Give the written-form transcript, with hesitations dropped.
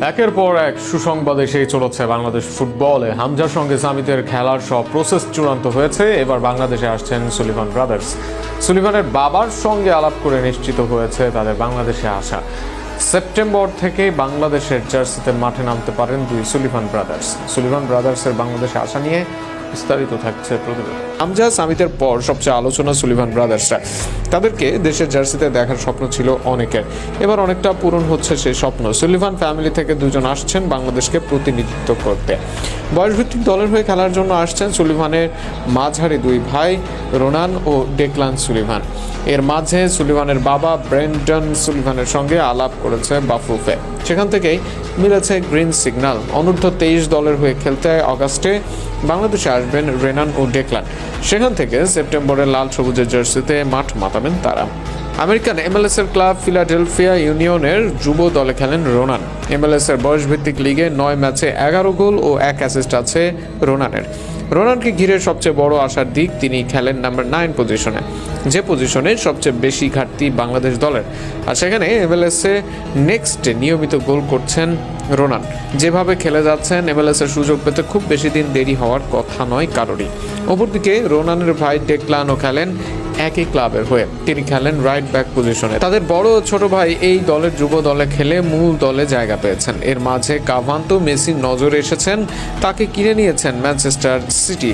একের পর এক সুসংবাদ এসেই চলেছে বাংলাদেশ ফুটবলে। হামজার সঙ্গে সামিতের খেলার সব প্রসেস চূড়ান্ত হয়েছে। এবার বাংলাদেশে আসছেন সুলিভান ব্রাদার্স। সুলিভানের বাবার সঙ্গে আলাপ করে নিশ্চিত হয়েছে তাদের বাংলাদেশে আসা। সেপ্টেম্বর থেকে বাংলাদেশের জার্সিতে মাঠে নামতে পারেন দুই সুলিভান ব্রাদার্স। সুলিভান ব্রাদার্সের বাংলাদেশে আসা নিয়ে বিস্তারিত থাকছে প্রতিবেদন। হামজা সামিতের পর সবচেয়ে আলোচনা সুলিভান ব্রাদার্সরা। তাদেরকে দেশের জার্সিতে দেখার স্বপ্ন ছিল অনেকের, এবার অনেকটা পূরণ হচ্ছে সেই স্বপ্ন। সুলিভান ফ্যামিলি থেকে দুজন আসছেন বাংলাদেশকে প্রতিনিধিত্ব করতে। বয়সভিত্তিক দলের হয়ে খেলার জন্য আসছেন সুলিভানের মাঝারি দুই ভাই রোনান ও ডেকলান সুলিভান। এর মাঝে সুলিভানের বাবা ব্রেন্ডন সুলিভানের সঙ্গে আলাপ করেছে বাফুফে। সেখান থেকেই মিলেছে গ্রিন সিগন্যাল। অনূর্ধ্ব 23 দলের হয়ে খেলতে অগাস্টে বাংলাদেশে আসবেন রেনান ও ডেকলান। সেখান থেকে সেপ্টেম্বরে লাল সবুজের জার্সিতে মাঠ মাতাবেন তারা। আমেরিকান MLS এর ক্লাব ফিলাডেলফিয়া ইউনিয়নের যুব দলে খেলেন রোনান। MLS এর বয়সভিত্তিক লিগে 9 ম্যাচে 11 গোল ও 1 অ্যাসিস্ট আছে রোনানের। রোনানকে ঘিরে সবচেয়ে বড় আশার দিক তিনি খেলেন নাম্বার 9 পজিশনে, যে পজিশনে সবচেয়ে বেশি ঘাটতি বাংলাদেশ দলের। আর সেখানে MLS এ নেক্সটে নিয়মিত গোল করছেন রোনান। যেভাবে খেলে যাচ্ছেন MLS এর সুযোগ পেতে খুব বেশি দিন দেরি হওয়ার কথা নয় কারোরই। অপরদিকে রোনানের ভাই ডেকলানও খেলেন একই ক্লাবের হয়ে। তিনি খেলেন রাইট ব্যাক পজিশনে। তাদের বড় ও ছোট ভাই এই দলের যুব দলে খেলে মূল দলে জায়গা পেয়েছেন। এর মাঝে কাভান্তো মেসির নজরে এসেছেন, তাকে কিনে নিয়েছেন ম্যানচেস্টার সিটি।